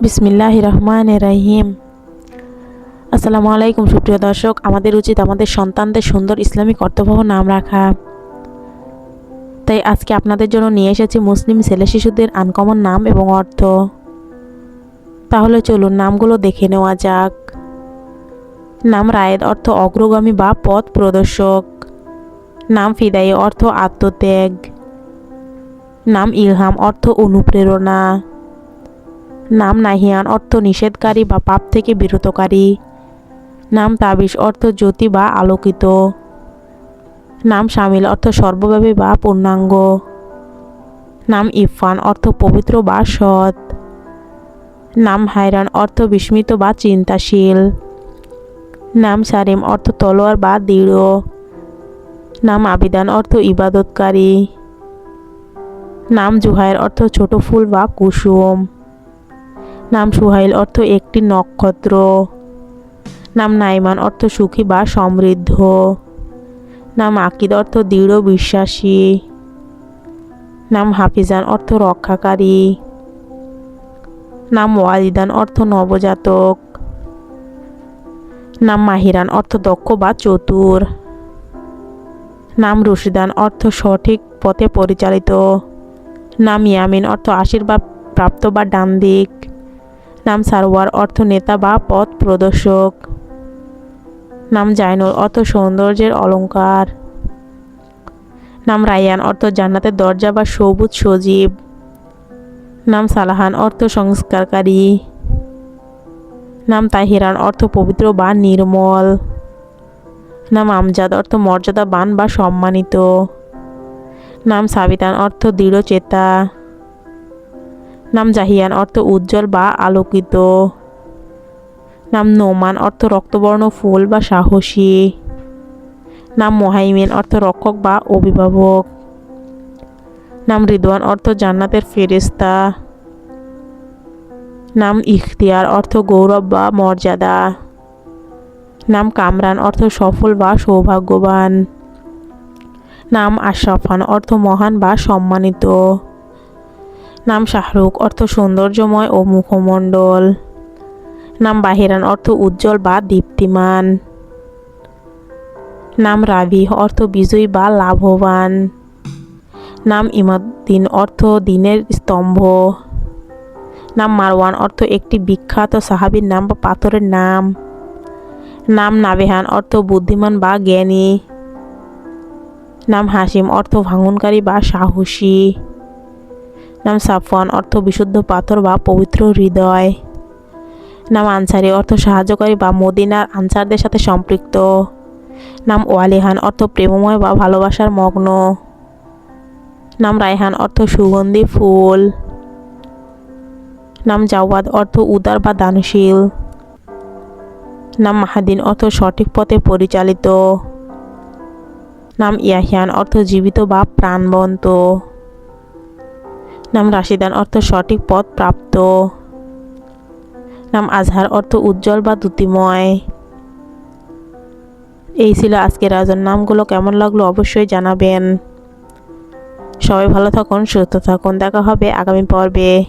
বিসমিল্লাহির রহমানির রহিম। আসসালামু আলাইকুম সুপ্রিয় দর্শক, আমাদের উচিত আমাদের সন্তানদের সুন্দর ইসলামী কর্তব্য নাম রাখা। তাই আজকে আপনাদের জন্য নিয়ে এসেছি মুসলিম ছেলে শিশুদের আনকমন নাম এবং অর্থ। তাহলে চলুন নামগুলো দেখে নেওয়া যাক। নাম রায়েদ অর্থ অগ্রগামী বা পথ প্রদর্শক। নাম ফিদাই অর্থ আত্মত্যাগ। নাম ইলহাম অর্থ অনুপ্রেরণা। নাম নাহিয়ান অর্থ নিষেধকারী বা পাপ থেকে বিরতকারী। নাম তাবিজ অর্থ জ্যোতি বা আলোকিত। নাম শামিল অর্থ সর্বব্যাপী বা পূর্ণাঙ্গ। নাম ইরফান অর্থ পবিত্র বা সৎ। নাম হায়রান অর্থ বিস্মিত বা চিন্তাশীল। নাম সারিম অর্থ তলোয়ার বা দৃঢ়। নাম আবিদান অর্থ ইবাদতকারী। নাম জুহাইর অর্থ ছোট ফুল বা কুসুম। নাম সুহাইল অর্থ একটি নক্ষত্র। নাম নাইমান অর্থ সুখী বা সমৃদ্ধ। নাম আকিদ অর্থ দৃঢ় বিশ্বাসী। নাম হাফিজান অর্থ রক্ষাকারী। নাম ওয়ালিদান অর্থ নবজাতক। নাম মাহিরান অর্থ দক্ষ বা চতুর। নাম রশিদান অর্থ সঠিক পথে পরিচালিত। নাম ইয়ামিন অর্থ আশীর্বাদ প্রাপ্ত বা ডান দিক। নাম সারওয়ার অর্থ নেতা বা পথ প্রদর্শক। নাম জাইনুল অর্থ সৌন্দর্যের অলঙ্কার। নাম রাইয়ান অর্থ জান্নাতের দরজা বা সবুজ সজীব। নাম সালাহান অর্থ সংস্কারকারী। নাম তাহিরান অর্থ পবিত্র বা নির্মল। নাম আমজাদ অর্থ মর্যাদাবান বা সম্মানিত। নাম সাবিতান অর্থ দৃঢ় চেতা। নাম জাহিয়ান অর্থ উজ্জ্বল বা আলোকিত। নাম নোমান অর্থ রক্তবর্ণ ফুল বা সাহসী। নাম মোহাইমিন অর্থ রক্ষক বা অভিভাবক। নাম রিদওয়ান অর্থ জান্নাতের ফেরেশতা। নাম ইখতিয়ার অর্থ গৌরব বা মর্যাদা। নাম কামরান অর্থ সফল বা সৌভাগ্যবান। নাম আশরাফান অর্থ মহান বা সম্মানিত। নাম শাহরুখ অর্থ সৌন্দর্যময় ও মুখমণ্ডল। নাম বাহিরান অর্থ উজ্জ্বল বা দীপ্তিমান। নাম রাবিহ অর্থ বিজয়ী বা লাভবান। নাম ইমাদ্দিন অর্থ দিনের স্তম্ভ। নাম মারওয়ান অর্থ একটি বিখ্যাত সাহাবীর নাম বা পাথরের নাম। নাম নাবেহান অর্থ বুদ্ধিমান বা জ্ঞানী। নাম হাসিম অর্থ ভাঙনকারী বা সাহসী। নাম সাফওয়ান অর্থ বিশুদ্ধ পাথর বা পবিত্র হৃদয়। নাম আনসারি অর্থ সাহায্যকারী বা মদিনার আনসারদের সাথে সম্পৃক্ত। নাম ওয়ালিহান অর্থ প্রেমময় বা ভালোবাসার মগ্ন। নাম রায়হান অর্থ সুগন্ধি ফুল। নাম জাওয়াদ অর্থ উদার বা দানশীল। নাম মাহাদিন অর্থ সঠিক পথে পরিচালিত। নাম ইয়াহিয়ান অর্থ জীবিত বা প্রাণবন্ত। নাম রাশিদান অর্থ সঠিক পথ প্রাপ্ত। নাম আজহার অর্থ উজ্জ্বল বা দ্যুতিময়। এই ছিল আজকের আয়োজন। নামগুলো কেমন লাগলো অবশ্যই জানাবেন। সবাই ভালো থাকুন, সুস্থ থাকুন। দেখা হবে আগামী পর্বে।